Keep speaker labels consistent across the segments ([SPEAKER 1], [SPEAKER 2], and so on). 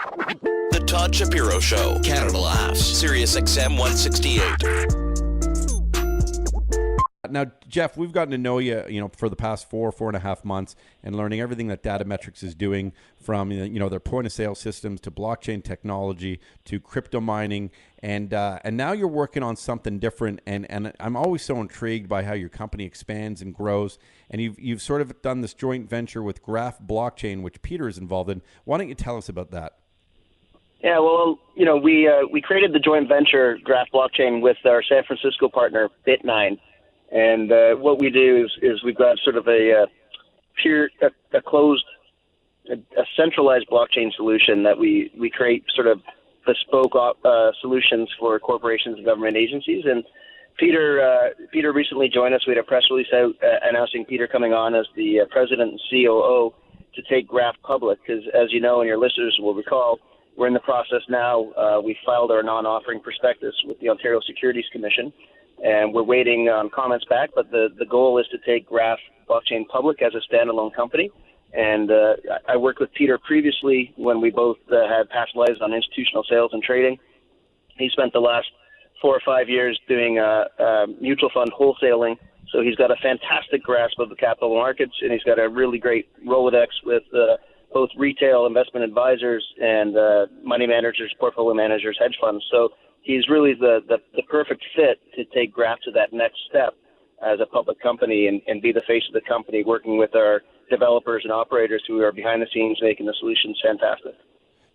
[SPEAKER 1] The Todd Shapiro Show, Canada Laughs, SiriusXM 168.
[SPEAKER 2] Now, Jeff, we've gotten to know you, for the past 4.5 months, and learning everything that Datametrex is doing, from their point of sale systems to blockchain technology to crypto mining, and now you're working on something different. And I'm always so intrigued by how your company expands and grows. And you've sort of done this joint venture with Graph Blockchain, which Peter is involved in. Why don't you tell us about that?
[SPEAKER 3] Yeah, well, we created the joint venture Graph Blockchain with our San Francisco partner Bit9. And what we do is we've got sort of a centralized blockchain solution that we create sort of bespoke solutions for corporations and government agencies. And Peter recently joined us. We had a press release out announcing Peter coming on as the president and COO to take Graph public, because as you know, and your listeners will recall, we're in the process now. We filed our non-offering prospectus with the Ontario Securities Commission, and we're waiting on comments back, but the goal is to take Graph Blockchain public as a standalone company. And I worked with Peter previously when we both had past lives on institutional sales and trading. He spent the last 4 or 5 years doing mutual fund wholesaling, so he's got a fantastic grasp of the capital markets, and he's got a really great Rolodex with both retail investment advisors and money managers, portfolio managers, hedge funds. So he's really the perfect fit to take Graph to that next step as a public company and be the face of the company, working with our developers and operators who are behind the scenes making the solutions fantastic.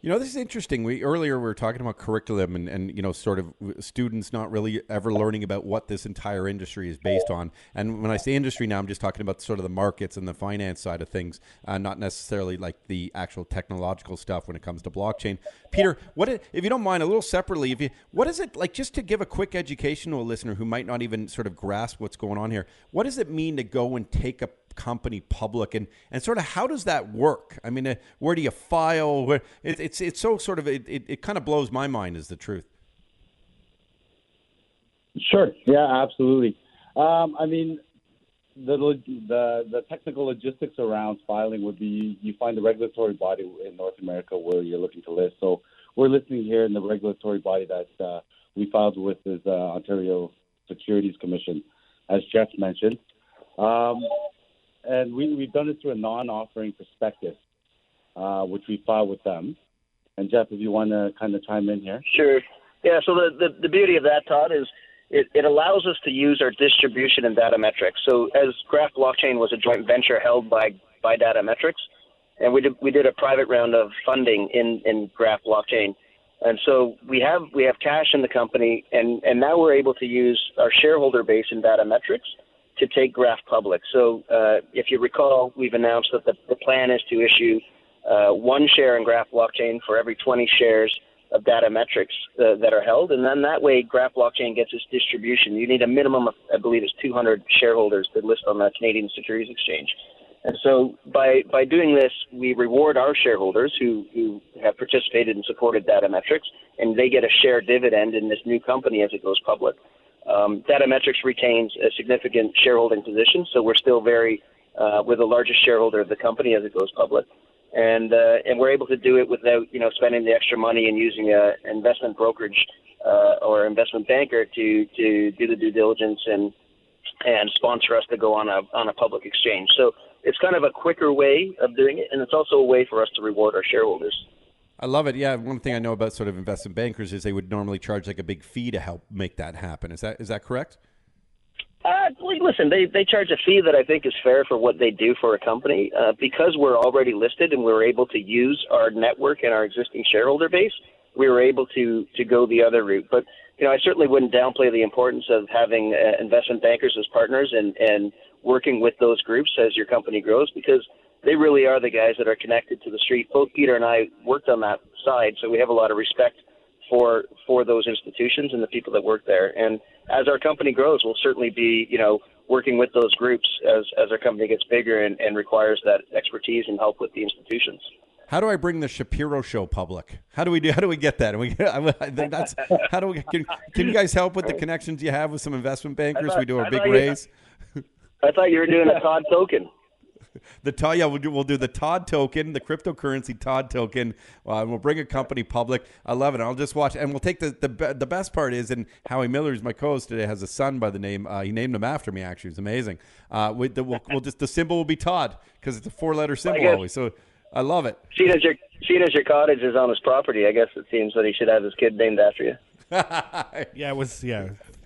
[SPEAKER 2] This is interesting. Earlier we were talking about curriculum and sort of students not really ever learning about what this entire industry is based on. And when I say industry now, I'm just talking about sort of the markets and the finance side of things, not necessarily like the actual technological stuff when it comes to blockchain. Peter, if you don't mind, a little separately, what is it like, just to give a quick education to a listener who might not even sort of grasp what's going on here? What does it mean to go and take a company public, and sort of how does that work? I mean, where do you file? It's so sort of it kind of blows my mind, is the truth.
[SPEAKER 4] Sure. Yeah, absolutely. I mean, the technical logistics around filing would be you find the regulatory body in North America where you're looking to list. So we're listing here in the regulatory body that we filed with is Ontario Securities Commission, as Jeff mentioned. And we've done it through a non-offering prospectus, which we filed with them. And Jeff, if you want to kind of chime in here.
[SPEAKER 3] Sure. Yeah, so the beauty of that, Todd, is it allows us to use our distribution in Datametrex. So as Graph Blockchain was a joint venture held by Datametrex, and we did a private round of funding in Graph Blockchain. And so we have cash in the company, and now we're able to use our shareholder base in Datametrex to take Graph public. So if you recall, we've announced that the plan is to issue 1 share in Graph Blockchain for every 20 shares of Datametrex that are held. And then that way, Graph Blockchain gets its distribution. You need a minimum of, I believe it's 200 shareholders to list on the Canadian Securities Exchange. And so by doing this, we reward our shareholders who have participated and supported Datametrex, and they get a share dividend in this new company as it goes public. Datametrex retains a significant shareholding position, so we're still we're the largest shareholder of the company as it goes public, and we're able to do it without spending the extra money and using an investment brokerage or investment banker to do the due diligence and sponsor us to go on a public exchange. So it's kind of a quicker way of doing it, and it's also a way for us to reward our shareholders.
[SPEAKER 2] I love it. Yeah, one thing I know about sort of investment bankers is they would normally charge like a big fee to help make that happen. Is that correct?
[SPEAKER 3] Listen, they charge a fee that I think is fair for what they do for a company. Because we're already listed and we're able to use our network and our existing shareholder base, we were able to go the other route. But I certainly wouldn't downplay the importance of having investment bankers as partners and working with those groups as your company grows, because they really are the guys that are connected to the street. Both Peter and I worked on that side, so we have a lot of respect for those institutions and the people that work there. And as our company grows, we'll certainly be, working with those groups as our company gets bigger and requires that expertise and help with the institutions.
[SPEAKER 2] How do I bring the Shapiro Show public? How do we get that? Can you guys help with the connections you have with some investment bankers? We do a big raise.
[SPEAKER 3] I thought you were doing a Todd token.
[SPEAKER 2] The Todd, yeah, we'll do the Todd token, the cryptocurrency Todd token. We'll bring a company public. I love it. I'll just watch, and we'll take the best part is, and Howie Miller, who's my co-host today, has a son by the name. He named him after me. Actually, it's amazing. We'll just the symbol will be Todd because it's a 4-letter symbol always. So I love it.
[SPEAKER 3] Seeing as your cottage is on his property, I guess it seems that he should have his kid named after you.
[SPEAKER 5] Yeah,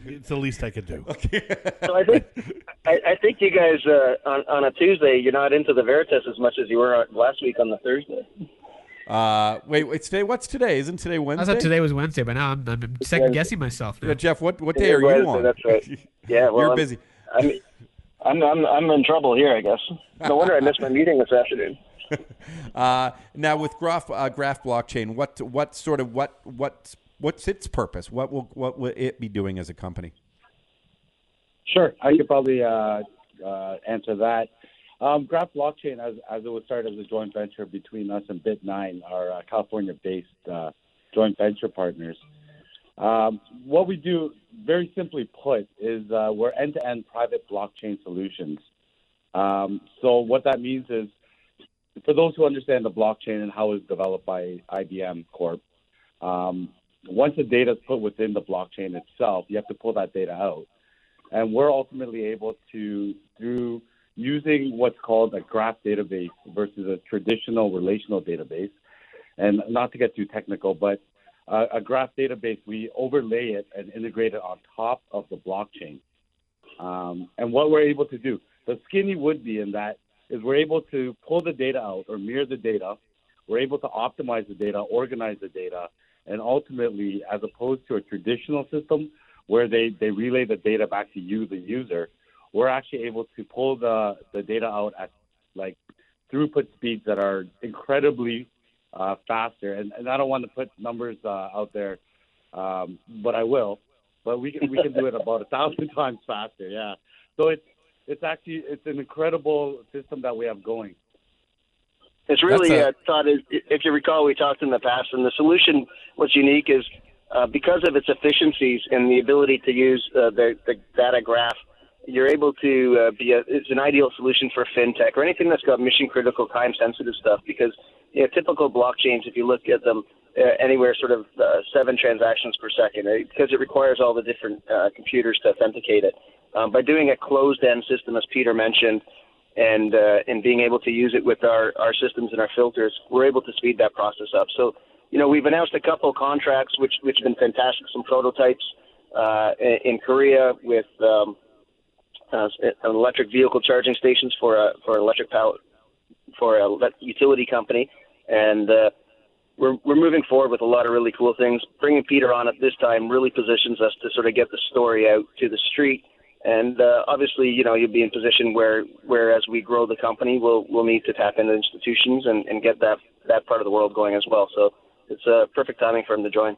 [SPEAKER 5] it's the least I could do.
[SPEAKER 2] Okay.
[SPEAKER 3] So I think you guys on a Tuesday, you're not into the Veritas as much as you were last week on the Thursday.
[SPEAKER 2] Wait, it's today. What's today? Isn't today Wednesday?
[SPEAKER 6] I thought today was Wednesday, but now I'm second guessing myself now.
[SPEAKER 2] Yeah, Jeff, what day are you on?
[SPEAKER 3] That's right. Yeah, well,
[SPEAKER 2] you're busy.
[SPEAKER 3] I'm in trouble here, I guess. No wonder I missed my meeting this afternoon.
[SPEAKER 2] Now with Graph blockchain, what's its purpose? What will it be doing as a company?
[SPEAKER 4] Sure, I could probably answer that. Graph Blockchain, as it was started as a joint venture between us and Bit9, our California-based joint venture partners. What we do, very simply put, is we're end-to-end private blockchain solutions. So what that means is, for those who understand the blockchain and how it's developed by IBM Corp, once the data is put within the blockchain itself, you have to pull that data out. And we're ultimately able to, through using what's called a graph database versus a traditional relational database, and not to get too technical, but a graph database, we overlay it and integrate it on top of the blockchain. And what we're able to do, the skinny would be in that is we're able to pull the data out or mirror the data. We're able to optimize the data, organize the data, and ultimately, as opposed to a traditional system where they relay the data back to you, the user, we're actually able to pull the data out at like throughput speeds that are incredibly faster. And I don't want to put numbers out there, but I will. But we can do it about 1,000 times faster. Yeah. So it's an incredible system that we have going.
[SPEAKER 3] It's really, Todd, if you recall, we talked in the past, and the solution, what's unique is because of its efficiencies and the ability to use the Datagraph, you're able to it's an ideal solution for Fintech or anything that's got mission-critical, time-sensitive stuff because, typical blockchains, if you look at them, anywhere sort of 7 transactions per second, because it requires all the different computers to authenticate it. By doing a closed-end system, as Peter mentioned, and being able to use it with our systems and our filters, we're able to speed that process up. So, we've announced a couple of contracts which have been fantastic, some prototypes in Korea with electric vehicle charging stations for electric power for a utility company, and we're moving forward with a lot of really cool things. Bringing Peter on at this time really positions us to sort of get the story out to the street. And obviously, you'll be in position where as we grow the company, we'll need to tap into institutions and get that part of the world going as well. So it's perfect timing for him to join.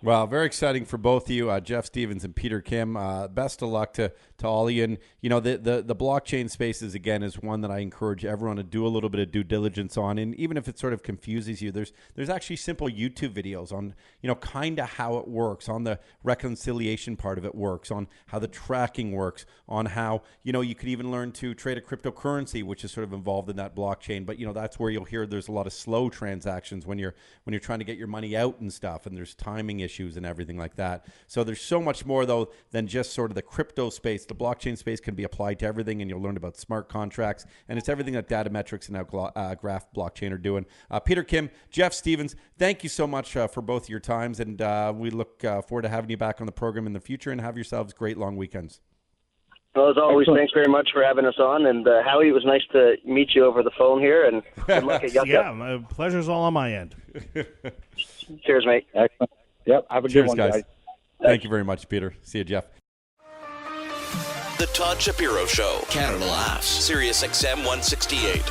[SPEAKER 2] Well, very exciting for both of you, Jeff Stevens and Peter Kim. Best of luck to all of you. And, the blockchain space is one that I encourage everyone to do a little bit of due diligence on. And even if it sort of confuses you, there's actually simple YouTube videos on, kind of how it works, on the reconciliation part of it works, on how the tracking works, on how, you could even learn to trade a cryptocurrency, which is sort of involved in that blockchain. But, that's where you'll hear there's a lot of slow transactions when you're trying to get your money out and stuff, and there's timing issues and everything like that. So there's so much more, though, than just sort of the crypto space. The blockchain space can be applied to everything, and you'll learn about smart contracts, and it's everything that Datametrex and now Graph Blockchain are doing. Peter Kim, Jeff Stevens, thank you so much for both your times, and we look forward to having you back on the program in the future, and have yourselves great long weekends.
[SPEAKER 3] Well, as always, thanks very much for having us on, and Howie, it was nice to meet you over the phone here, and good luck at Yucca.
[SPEAKER 5] Yeah, my pleasure's all on my end.
[SPEAKER 3] Cheers, mate.
[SPEAKER 4] Excellent. Yep, have a good one, guys.
[SPEAKER 2] Thank you very much, Peter. See you, Jeff.
[SPEAKER 1] The Todd Shapiro Show, Canada Laughs, SiriusXM 168.